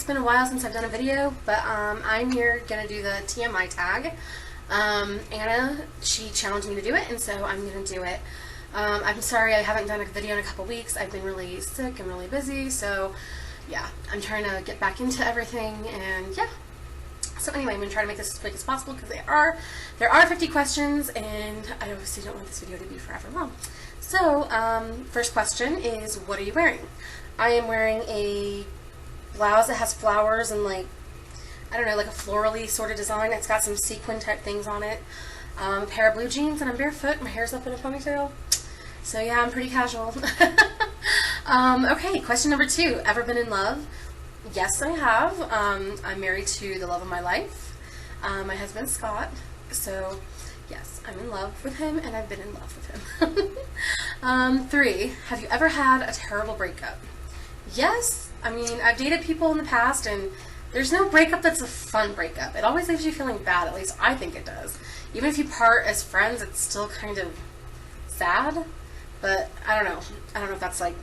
it's been a while since I've done a video, but I'm here gonna do the TMI tag. Anna, she challenged me to do it, and so I'm gonna do it. I'm sorry I haven't done a video in a couple weeks. I've been really sick and really busy, so yeah, I'm trying to get back into everything, and yeah. So anyway, I'm going to try to make this as quick as possible because there are 50 questions, and I obviously don't want this video to be forever long. So, first question is, what are you wearing? I am wearing a blouse that has flowers and like, I don't know, like a florally sort of design. It's got some sequin type things on it. A pair of blue jeans, and I'm barefoot. My hair's up in a ponytail. So yeah, I'm pretty casual. Okay, question number 2. Ever been in love? Yes, I have. I'm married to the love of my life. My husband, Scott. So, yes, I'm in love with him, and I've been in love with him. 3. Have you ever had a terrible breakup? Yes. I mean, I've dated people in the past, and there's no breakup that's a fun breakup. It always leaves you feeling bad. At least I think it does. Even if you part as friends, it's still kind of sad. But I don't know. I don't know if that's like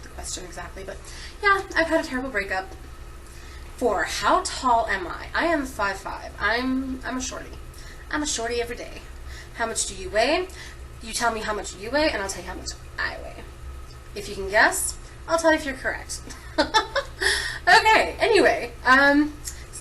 the question exactly. But yeah, I've had a terrible breakup. 4. How tall am I? I am 5'5". I'm a shorty. I'm a shorty every day. How much do you weigh? You tell me how much you weigh, and I'll tell you how much I weigh. If you can guess, I'll tell you if you're correct. Okay, anyway,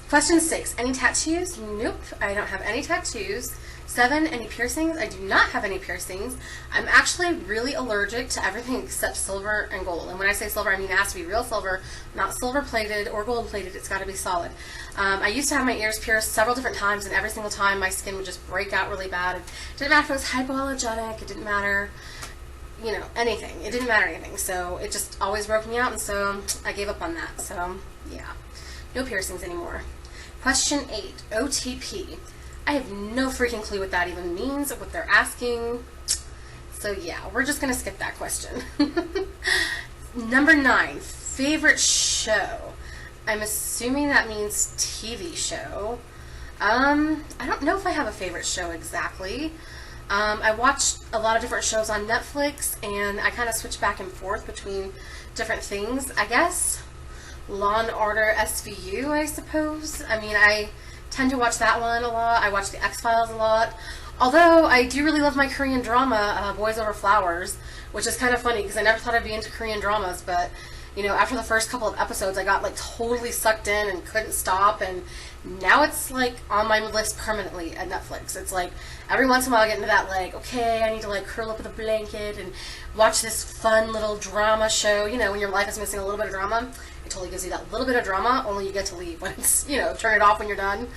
question 6. Any tattoos? Nope, I don't have any tattoos. 7. Any piercings? I do not have any piercings. I'm actually really allergic to everything except silver and gold. And when I say silver, I mean it has to be real silver, not silver plated or gold plated. It's got to be solid. I used to have my ears pierced several different times, and every single time my skin would just break out really bad. It didn't matter if it was hypoallergenic. It didn't matter, you know, anything. It didn't matter anything. So it just always broke me out, and so I gave up on that. So yeah, no piercings anymore. Question 8. OTP. I have no freaking clue what that even means, what they're asking. So yeah, we're just going to skip that question. Number 9, favorite show. I'm assuming that means TV show. I don't know if I have a favorite show exactly. I watched a lot of different shows on Netflix, and I kind of switch back and forth between different things. I guess Law and Order SVU, I suppose. I mean, I tend to watch that one a lot. I watch the X-Files a lot. Although, I do really love my Korean drama, Boys Over Flowers, which is kind of funny because I never thought I'd be into Korean dramas, but, you know, after the first couple of episodes, I got, like, totally sucked in and couldn't stop, and now it's, like, on my list permanently at Netflix. It's, like, every once in a while I get into that, like, okay, I need to, like, curl up with a blanket and watch this fun little drama show. You know, when your life is missing a little bit of drama, it totally gives you that little bit of drama, only you get to leave when it's, you know, turn it off when you're done.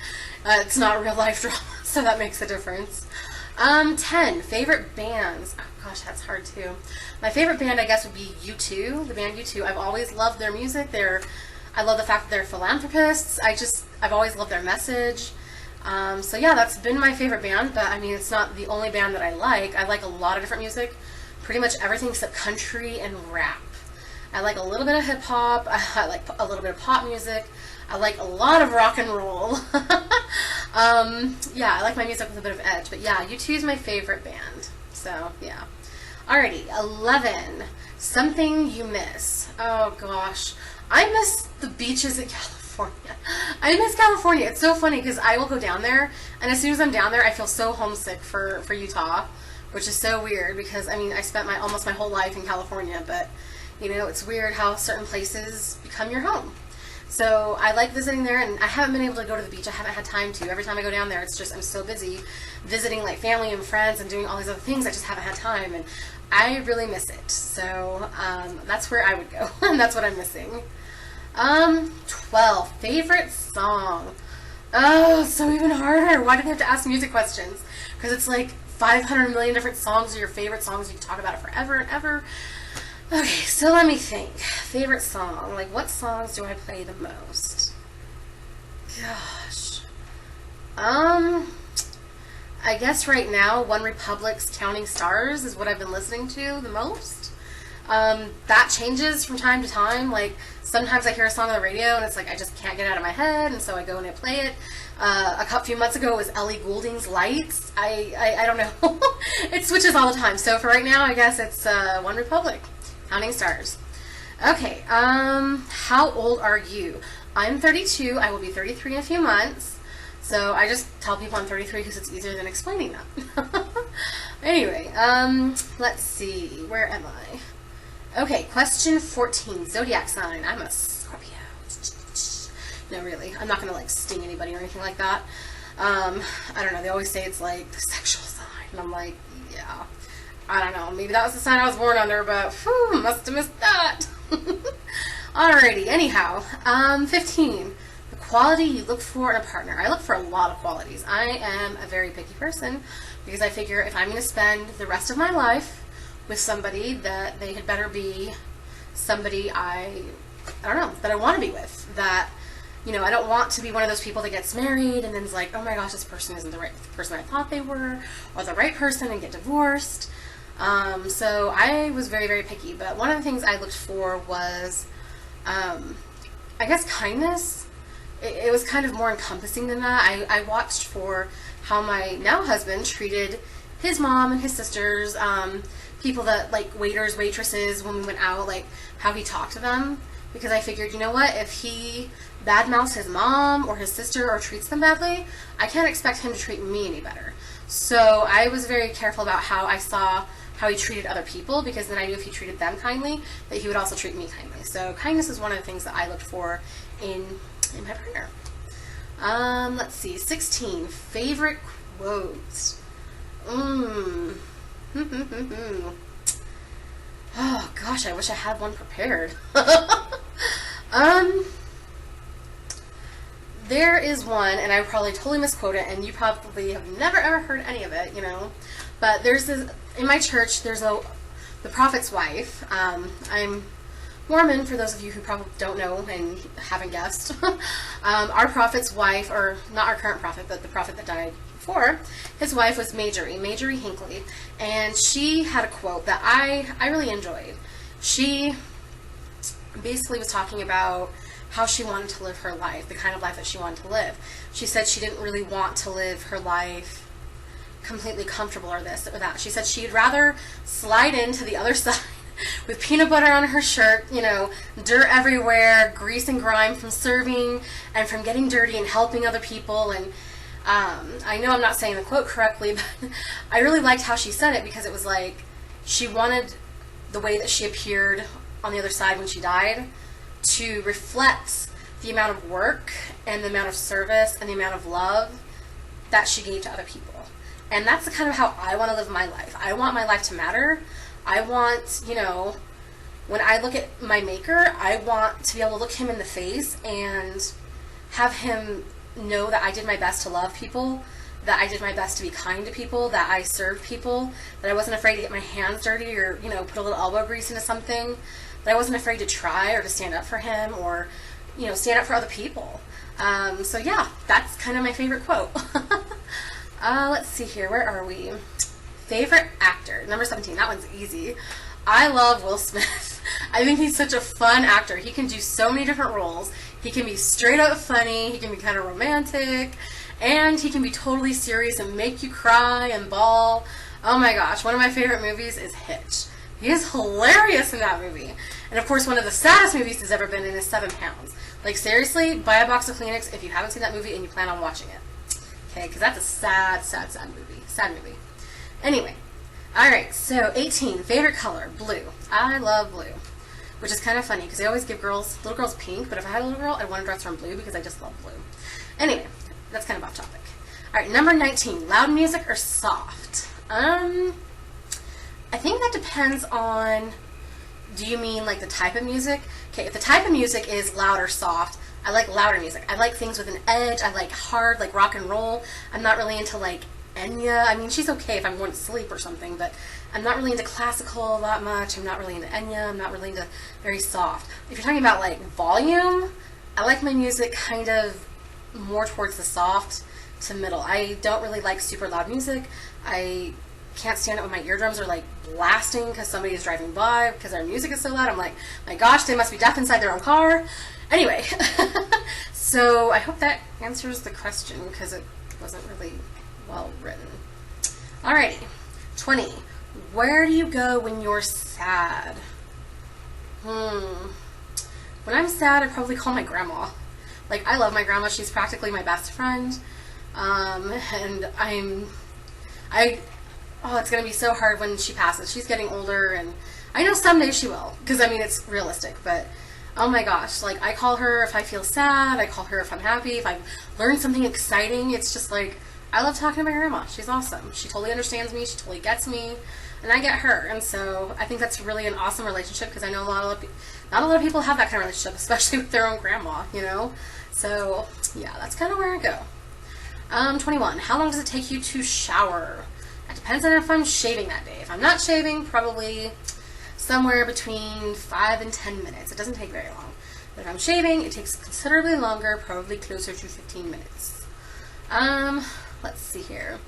It's not real life drama, so that makes a difference. 10, favorite bands. Oh gosh, that's hard too. My favorite band, I guess, would be U2, the band U2. I've always loved their music. I love the fact that they're philanthropists. I've always loved their message. So yeah, that's been my favorite band, but I mean, it's not the only band that I like. I like a lot of different music, pretty much everything except country and rap. I like a little bit of hip-hop, I like a little bit of pop music, I like a lot of rock and roll. Yeah, I like my music with a bit of edge, but yeah, U2 is my favorite band, so yeah. Alrighty, 11, something you miss. Oh gosh, I miss the beaches in California. I miss California. It's so funny because I will go down there, and as soon as I'm down there, I feel so homesick for Utah, which is so weird because, I mean, I spent almost my whole life in California, but you know, it's weird how certain places become your home. So I like visiting there, and I haven't been able to go to the beach. I haven't had time to. Every time I go down there, it's just, I'm so busy visiting like family and friends and doing all these other things. I just haven't had time, and I really miss it. So that's where I would go, and that's what I'm missing. 12, favorite song. Oh, so even harder. Why do they have to ask music questions? Because it's like 500 million different songs are your favorite songs. You can talk about it forever and ever. Okay, so let me think. Favorite song. Like, what songs do I play the most? Gosh. I guess right now, One Republic's Counting Stars is what I've been listening to the most. That changes from time to time. Like, sometimes I hear a song on the radio and it's like I just can't get it out of my head, and so I go and I play it. A few months ago it was Ellie Goulding's Lights. I don't know. It switches all the time. So for right now, I guess it's One Republic, Counting Stars. Okay, how old are you? I'm 32. I will be 33 in a few months. So I just tell people I'm 33 because it's easier than explaining that. Anyway, let's see. Where am I? Okay, question 14. Zodiac sign. I'm a Scorpio. No, really. I'm not going to like sting anybody or anything like that. I don't know. They always say it's like the sexual sign. And I'm like, yeah. I don't know. Maybe that was the sign I was born under, but whew, must have missed that. Alrighty. Anyhow, 15. The quality you look for in a partner. I look for a lot of qualities. I am a very picky person because I figure if I'm going to spend the rest of my life with somebody, that they had better be somebody I don't know, that I want to be with. That, you know, I don't want to be one of those people that gets married and then is like, oh my gosh, this person isn't the right person I thought they were, or the right person, and get divorced. So I was very, very picky. But one of the things I looked for was, I guess, kindness. It was kind of more encompassing than that. I watched for how my now husband treated his mom and his sisters, people that, like, waiters, waitresses, when we went out, like, how he talked to them. Because I figured, you know what, if he badmouths his mom or his sister or treats them badly, I can't expect him to treat me any better. So I was very careful about how I saw how he treated other people, because then I knew if he treated them kindly, that he would also treat me kindly. So kindness is one of the things that I looked for in my partner. Let's see, 16, favorite quotes. Oh gosh, I wish I had one prepared. There is one, and I probably totally misquote it, and you probably have never ever heard any of it, you know. But there's this, in my church, there's the prophet's wife. I'm Mormon, for those of you who probably don't know and haven't guessed. Our prophet's wife, or not our current prophet, but the prophet that died before, his wife was Marjorie Hinckley, and she had a quote that I really enjoyed. She basically was talking about how she wanted to live her life, the kind of life that she wanted to live. She said she didn't really want to live her life completely comfortable or this or that. She said she'd rather slide into the other side with peanut butter on her shirt, you know, dirt everywhere, grease and grime from serving and from getting dirty and helping other people. And I know I'm not saying the quote correctly, but I really liked how she said it, because it was like she wanted the way that she appeared on the other side when she died to reflect the amount of work and the amount of service and the amount of love that she gave to other people. And that's the kind of how I want to live my life. I want my life to matter. I want, you know, when I look at my maker, I want to be able to look him in the face and have him know that I did my best to love people, that I did my best to be kind to people, that I served people, that I wasn't afraid to get my hands dirty or, you know, put a little elbow grease into something, that I wasn't afraid to try or to stand up for him or, you know, stand up for other people. So yeah, that's kind of my favorite quote. Let's see here. Where are we? Favorite actor. Number 17. That one's easy. I love Will Smith. I think he's such a fun actor. He can do so many different roles. He can be straight up funny. He can be kind of romantic. And he can be totally serious and make you cry and bawl. Oh my gosh. One of my favorite movies is Hitch. He is hilarious in that movie. And of course, one of the saddest movies he's ever been in is 7 Pounds. Like, seriously, buy a box of Kleenex if you haven't seen that movie and you plan on watching it. Okay, because that's a sad, sad, sad movie. Sad movie. Anyway, alright, so 18, favorite color, blue. I love blue, which is kind of funny because they always give little girls pink, but if I had a little girl, I'd want to dress her in blue because I just love blue. Anyway, that's kind of off topic. Alright, number 19, loud music or soft? I think that depends on, do you mean like the type of music? Okay, if the type of music is loud or soft, I like louder music. I like things with an edge. I like hard, like rock and roll. I'm not really into like Enya. I mean, she's okay if I'm going to sleep or something, but I'm not really into classical that much. I'm not really into Enya. I'm not really into very soft. If you're talking about like volume, I like my music kind of more towards the soft to middle. I don't really like super loud music. I can't stand it when my eardrums are like blasting because somebody is driving by because our music is so loud. I'm like, my gosh, they must be deaf inside their own car. Anyway, so I hope that answers the question because it wasn't really well written. Alrighty, 20. Where do you go when you're sad? When I'm sad, I probably call my grandma. Like, I love my grandma. She's practically my best friend. And oh, it's going to be so hard when she passes. She's getting older, and I know someday she will, because, I mean, it's realistic, but, oh my gosh, like, I call her if I feel sad, I call her if I'm happy, if I've learned something exciting. It's just like, I love talking to my grandma. She's awesome. She totally understands me, she totally gets me, and I get her, and so I think that's really an awesome relationship, because I know not a lot of people have that kind of relationship, especially with their own grandma, you know? So, yeah, that's kind of where I go. 21, how long does it take you to shower? It depends on if I'm shaving that day. If I'm not shaving, probably somewhere between 5 and 10 minutes. It doesn't take very long. But if I'm shaving, it takes considerably longer, probably closer to 15 minutes. Let's see here.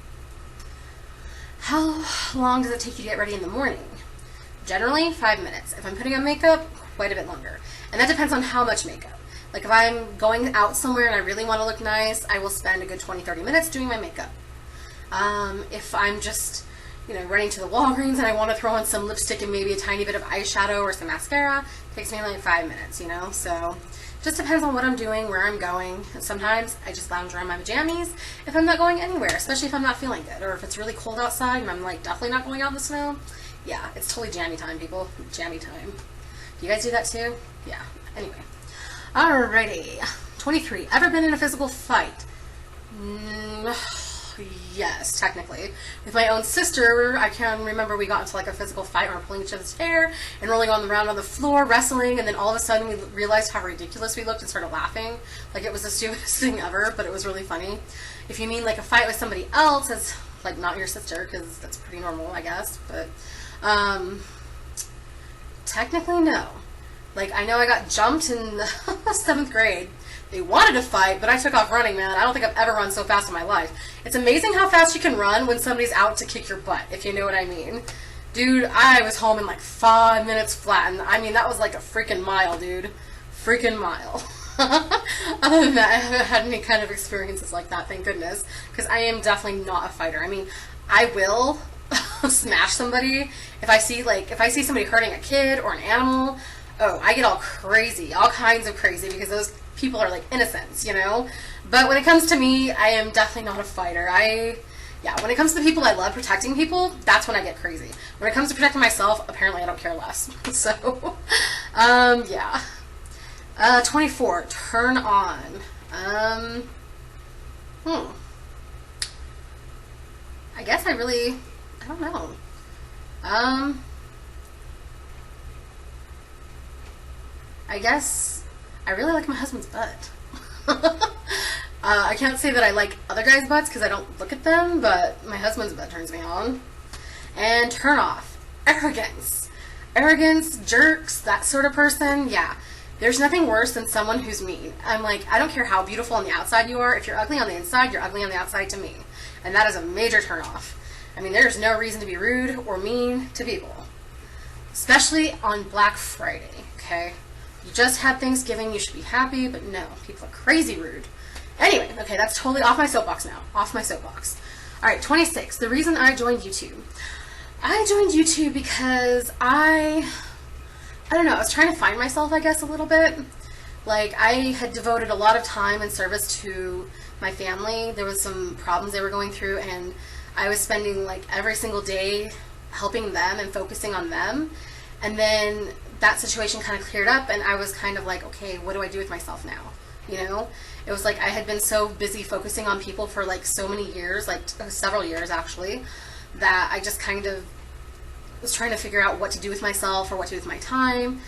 How long does it take you to get ready in the morning? Generally, 5 minutes. If I'm putting on makeup, quite a bit longer. And that depends on how much makeup. Like, if I'm going out somewhere and I really want to look nice, I will spend a good 20-30 minutes doing my makeup. If I'm just, you know, running to the Walgreens and I want to throw on some lipstick and maybe a tiny bit of eyeshadow or some mascara, it takes me like 5 minutes, you know? So, it just depends on what I'm doing, where I'm going. And sometimes I just lounge around my pajamas if I'm not going anywhere, especially if I'm not feeling good, or if it's really cold outside and I'm, like, definitely not going out in the snow. Yeah, it's totally jammy time, people. Jammy time. Do you guys do that too? Yeah. Anyway. Alrighty. 23. Ever been in a physical fight? Yes, technically. With my own sister, I can remember we got into like a physical fight where we were pulling each other's hair and rolling around on the floor, wrestling, and then all of a sudden we realized how ridiculous we looked and started laughing. Like, it was the stupidest thing ever, but it was really funny. If you mean like a fight with somebody else, as like not your sister, because that's pretty normal, I guess, but technically no. Like, I know I got jumped in the 7th grade. They wanted to fight, but I took off running, man. I don't think I've ever run so fast in my life. It's amazing how fast you can run when somebody's out to kick your butt, if you know what I mean. Dude, I was home in like 5 minutes flat, and I mean, that was like a freaking mile, dude. Freaking mile. Other than that, I haven't had any kind of experiences like that, thank goodness, because I am definitely not a fighter. I mean, I will smash somebody if I see somebody hurting a kid or an animal. Oh, I get all crazy, all kinds of crazy, because those people are like innocents, you know? But when it comes to me, I am definitely not a fighter. Yeah, when it comes to the people I love, protecting people, that's when I get crazy. When it comes to protecting myself, apparently I don't care less. So, yeah. 24, turn on. I guess I don't know. I guess I really like my husband's butt. I can't say that I like other guys' butts because I don't look at them, but my husband's butt turns me on. And turn off. Arrogance. Arrogance, jerks, that sort of person, yeah. There's nothing worse than someone who's mean. I'm like, I don't care how beautiful on the outside you are. If you're ugly on the inside, you're ugly on the outside to me. And that is a major turn off. I mean, there's no reason to be rude or mean to people. Especially on Black Friday, okay? You just had Thanksgiving, you should be happy, but no, people are crazy rude. Anyway, okay, that's totally off my soapbox now. Off my soapbox. Alright, 26. The reason I joined YouTube. I joined YouTube because I don't know, I was trying to find myself, I guess, a little bit. Like, I had devoted a lot of time and service to my family. There was some problems they were going through, and I was spending, like, every single day helping them and focusing on them. And then that situation kind of cleared up, and I was kind of like, okay, what do I do with myself now? You know? It was like I had been so busy focusing on people for like so many years, like several years actually, that I just kind of was trying to figure out what to do with myself or what to do with my time.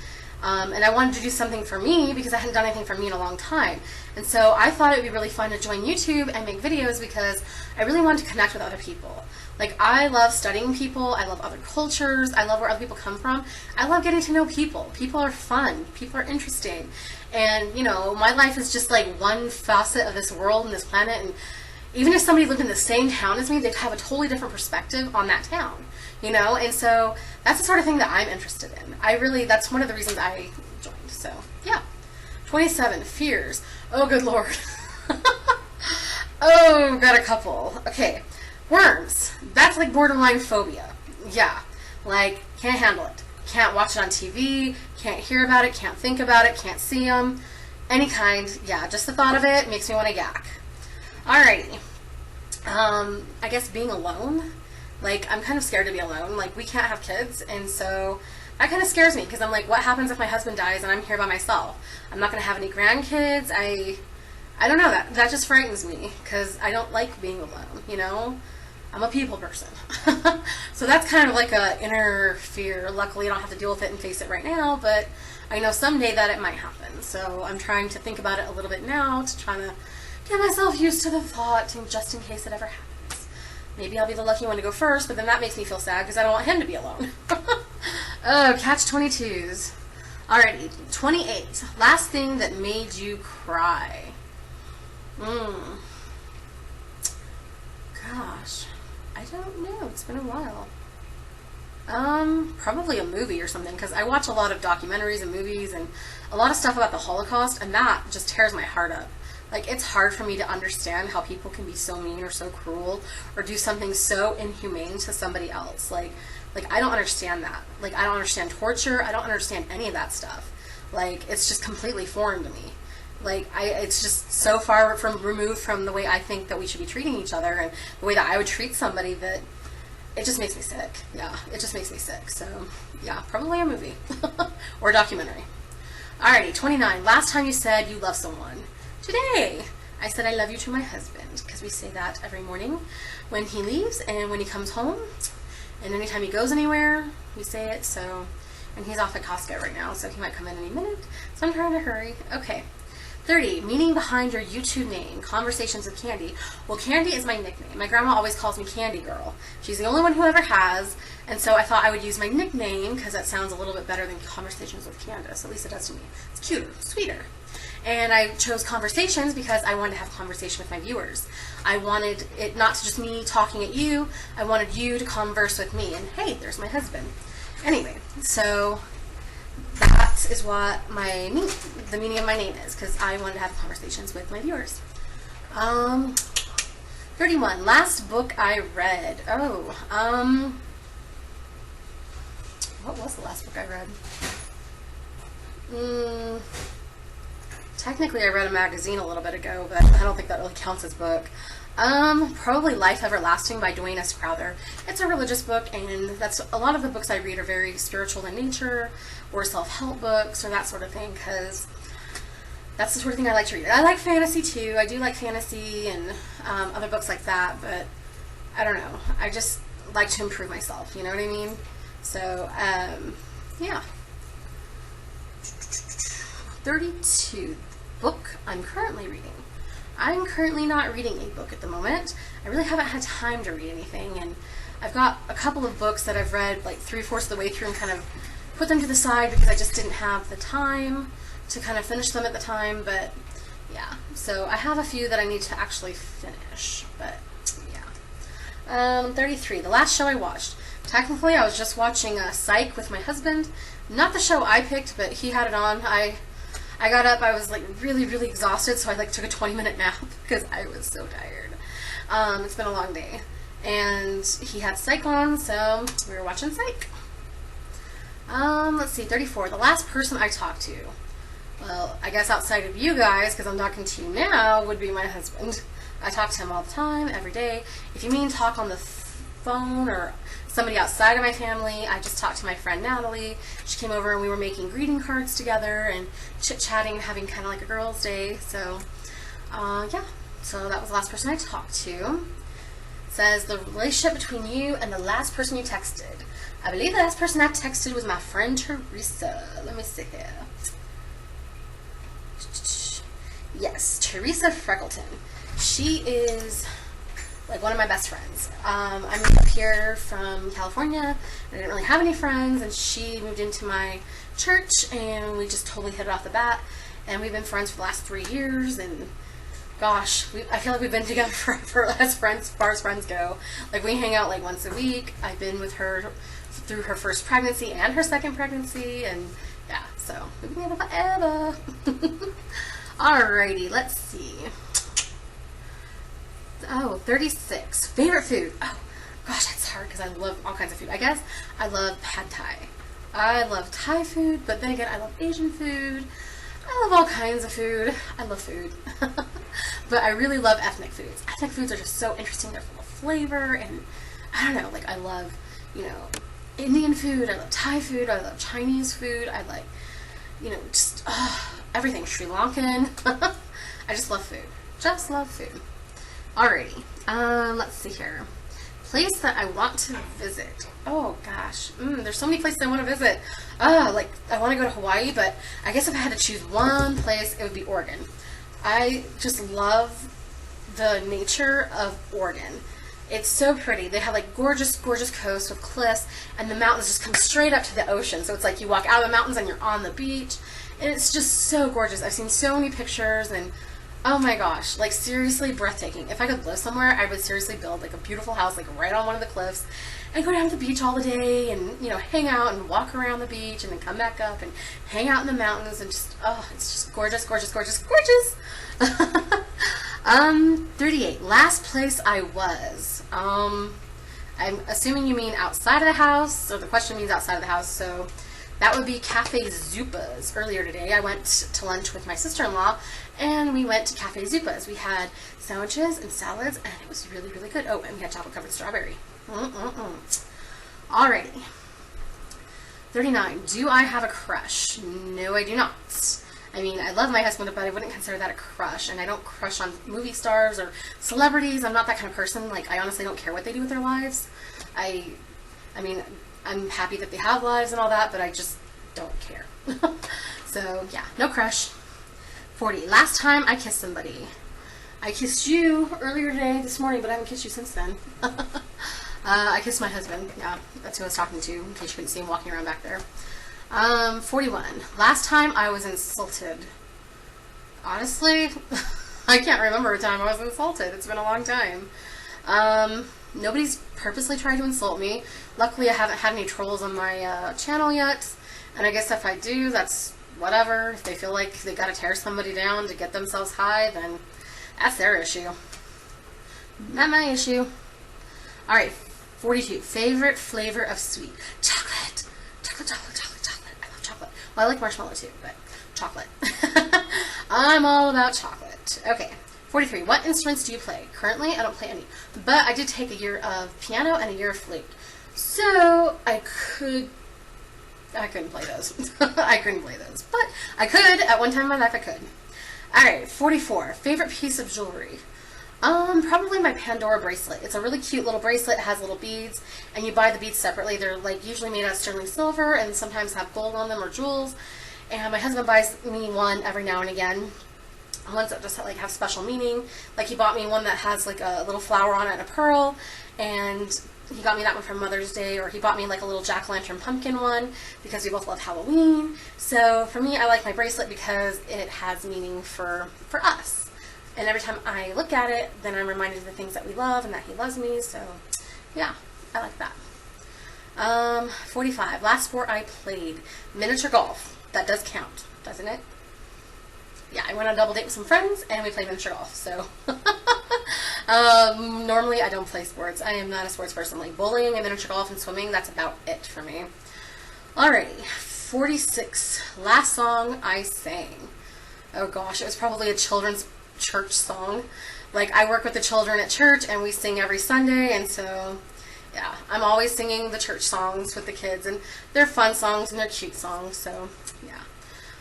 And I wanted to do something for me because I hadn't done anything for me in a long time. And so I thought it would be really fun to join YouTube and make videos because I really wanted to connect with other people. Like, I love studying people, I love other cultures, I love where other people come from. I love getting to know people. People are fun, people are interesting. And, you know, my life is just like one facet of this world and this planet, and even if somebody lived in the same town as me, they'd have a totally different perspective on that town, you know? And so that's the sort of thing that I'm interested in. That's one of the reasons I joined, so yeah. 27, fears. Oh, good Lord. Oh, got a couple. Okay. Worms. That's like borderline phobia. Yeah. Like, can't handle it. Can't watch it on TV, can't hear about it, can't think about it, can't see them. Any kind, yeah, just the thought of it makes me want to yak. Alrighty. I guess being alone, like, I'm kind of scared to be alone. Like, we can't have kids, and so that kind of scares me, because I'm like, what happens if my husband dies and I'm here by myself? I'm not going to have any grandkids. I don't know, that just frightens me, because I don't like being alone, you know? I'm a people person. So that's kind of like a inner fear. Luckily, I don't have to deal with it and face it right now, but I know someday that it might happen. So I'm trying to think about it a little bit now to try to get myself used to the thought, and just in case it ever happens. Maybe I'll be the lucky one to go first, but then that makes me feel sad because I don't want him to be alone. Oh, catch-22s. Alrighty, 28. Last thing that made you cry. Gosh, I don't know. It's been a while. Probably a movie or something, because I watch a lot of documentaries and movies and a lot of stuff about the Holocaust, and that just tears my heart up. Like, it's hard for me to understand how people can be so mean or so cruel or do something so inhumane to somebody else. Like I don't understand that. Like, I don't understand torture. I don't understand any of that stuff. Like, it's just completely foreign to me. Like, it's just so far removed from the way I think that we should be treating each other and the way that I would treat somebody that it just makes me sick. Yeah, it just makes me sick. So, yeah, probably a movie or a documentary. Alrighty, 29. Last time you said you love someone. Today, I said I love you to my husband, because we say that every morning when he leaves and when he comes home. And anytime he goes anywhere, we say it. So, and he's off at Costco right now, so he might come in any minute. So I'm trying to hurry. Okay. 30, meaning behind your YouTube name, Conversations with Candy. Well, Candy is my nickname. My grandma always calls me Candy Girl. She's the only one who ever has, and so I thought I would use my nickname because that sounds a little bit better than Conversations with Candace. At least it does to me. It's cuter, sweeter. And I chose Conversations because I wanted to have a conversation with my viewers. I wanted it not to just me talking at you. I wanted you to converse with me. And hey, there's my husband. Anyway, so that is what the meaning of my name is, because I wanted to have conversations with my viewers. 31. Last book I read. What was the last book I read? Technically, I read a magazine a little bit ago, but I don't think that really counts as book. Probably Life Everlasting by Dwayne S. Crowther. It's a religious book, and that's a lot of the books I read are very spiritual in nature, or self-help books, or that sort of thing, because that's the sort of thing I like to read. I like fantasy too. I do like fantasy and other books like that, but I don't know. I just like to improve myself. You know what I mean? So yeah. 32. Book I'm currently reading. I'm currently not reading a book at the moment. I really haven't had time to read anything, and I've got a couple of books that I've read like 3/4 of the way through and kind of put them to the side because I just didn't have the time to kind of finish them at the time, but yeah. So I have a few that I need to actually finish, but yeah. 33. The last show I watched. Technically, I was just watching Psych with my husband. Not the show I picked, but he had it on. I got up, I was like really, really exhausted, so I like took a 20-minute nap because I was so tired. It's been a long day. And he had Psych on, so we were watching Psych. Let's see, 34. The last person I talked to. Well, I guess outside of you guys, because I'm talking to you now, would be my husband. I talk to him all the time, every day. If you mean talk on the phone or somebody outside of my family, I just talked to my friend Natalie. She came over and we were making greeting cards together and chit-chatting and having kind of like a girls' day. So, yeah. So that was the last person I talked to. It says, the relationship between you and the last person you texted. I believe the last person I texted was my friend Teresa. Let me see here. Yes, Teresa Freckleton. She is like one of my best friends. I moved up here from California, and I didn't really have any friends, and she moved into my church, and we just totally hit it off the bat, and we've been friends for the last 3 years, and gosh, I feel like we've been together forever as far as friends go. Like, we hang out like once a week. I've been with her through her first pregnancy and her second pregnancy, and yeah, so we've been together forever. Alrighty, let's see. Oh, 36. Favorite food. Oh, gosh, that's hard because I love all kinds of food. I guess I love pad thai. I love Thai food, but then again, I love Asian food. I love all kinds of food. I love food. But I really love ethnic foods. Ethnic foods are just so interesting. They're full of flavor, and I don't know, like I love, you know, Indian food, I love Thai food, I love Chinese food, I like, you know, just everything. Sri Lankan. I just love food. Just love food. Alrighty. Let's see here. Place that I want to visit. Oh gosh. There's so many places I want to visit. Like I want to go to Hawaii, but I guess if I had to choose one place, it would be Oregon. I just love the nature of Oregon. It's so pretty. They have like gorgeous, gorgeous coast with cliffs, and the mountains just come straight up to the ocean. So it's like you walk out of the mountains and you're on the beach, and it's just so gorgeous. I've seen so many pictures, and oh my gosh, like seriously breathtaking. If I could live somewhere, I would seriously build like a beautiful house like right on one of the cliffs and go down to the beach all the day and, you know, hang out and walk around the beach and then come back up and hang out in the mountains and just, oh, it's just gorgeous, gorgeous, gorgeous, gorgeous. 38. Last place I was. I'm assuming you mean outside of the house, or the question means outside of the house, so that would be Cafe Zupa's. Earlier today, I went to lunch with my sister-in-law, and we went to Cafe Zupa's. We had sandwiches and salads, and it was really, really good. Oh, and we had chocolate-covered strawberry. Alrighty. 39. Do I have a crush? No, I do not. I mean, I love my husband, but I wouldn't consider that a crush, and I don't crush on movie stars or celebrities. I'm not that kind of person. Like, I honestly don't care what they do with their lives. I mean, I'm happy that they have lives and all that, but I just don't care. So, yeah, no crush. 40. Last time I kissed somebody. I kissed you earlier today, this morning, but I haven't kissed you since then. I kissed my husband. Yeah, that's who I was talking to, in case you couldn't see him walking around back there. 41. Last time I was insulted. Honestly, I can't remember a time I was insulted. It's been a long time. Nobody's purposely tried to insult me. Luckily, I haven't had any trolls on my channel yet. And I guess if I do, that's whatever. If they feel like they gotta tear somebody down to get themselves high, then that's their issue. Not my issue. Alright, 42. Favorite flavor of sweet. Chocolate. Chocolate, chocolate, chocolate, chocolate. I love chocolate. Well, I like marshmallow too, but chocolate. I'm all about chocolate. Okay. 43. What instruments do you play? Currently, I don't play any. But I did take a year of piano and a year of flute. So, I couldn't play those. I couldn't play those. But I could. At one time in my life, I could. Alright, 44. Favorite piece of jewelry? Probably my Pandora bracelet. It's a really cute little bracelet. It has little beads, and you buy the beads separately. They're like usually made out of sterling silver and sometimes have gold on them or jewels. And my husband buys me one every now and again. Ones that just like have special meaning. Like he bought me one that has like a little flower on it and a pearl, and he got me that one for Mother's Day, or he bought me like a little jack-o'-lantern pumpkin one because we both love Halloween. So for me, I like my bracelet because it has meaning for us. And every time I look at it, then I'm reminded of the things that we love and that he loves me. So yeah, I like that. 45. Last sport I played. Miniature golf. That does count, doesn't it? Yeah, I went on a double date with some friends and we played miniature golf. So normally I don't play sports. I am not a sports person. Like bowling and miniature golf and swimming, that's about it for me. Alrighty, 46. Last song I sang. Oh gosh, it was probably a children's church song. Like I work with the children at church and we sing every Sunday, and so yeah, I'm always singing the church songs with the kids, and they're fun songs and they're cute songs, so yeah.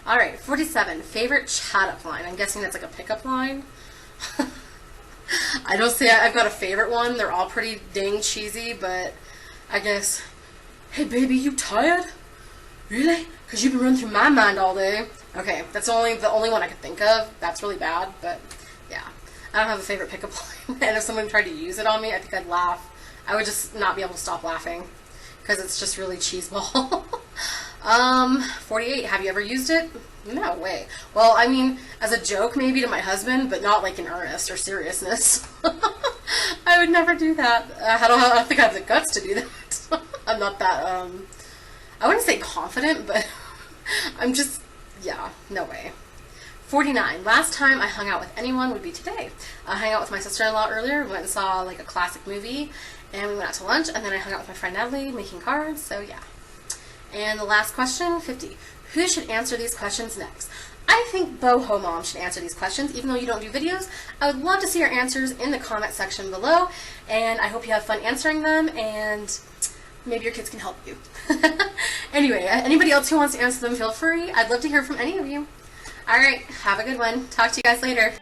Alright, 47. Favorite chat-up line. I'm guessing that's like a pickup line. I don't say I've got a favorite one. They're all pretty dang cheesy, but I guess, hey baby, you tired? Really? Because you've been running through my mind all day. Okay, that's the only one I could think of. That's really bad, but yeah. I don't have a favorite pickup line, and if someone tried to use it on me, I think I'd laugh. I would just not be able to stop laughing, because it's just really cheeseball. 48. Have you ever used it? No way. Well, I mean, as a joke maybe to my husband, but not like in earnest or seriousness. I would never do that. I don't think I have the guts to do that. I'm not that, I wouldn't say confident, but I'm just, yeah, no way. 49. Last time I hung out with anyone would be today. I hung out with my sister-in-law earlier. We went and saw like a classic movie, and we went out to lunch, and then I hung out with my friend Natalie making cards, so yeah. And the last question, 50. who should answer these questions next. I think Boho Mom should answer these questions, even though you don't do videos. I would love to see your answers in the comment section below, and I hope you have fun answering them, and maybe your kids can help you. Anyway, anybody else who wants to answer them, feel free. I'd love to hear from any of you. Alright, have a good one. Talk to you guys later.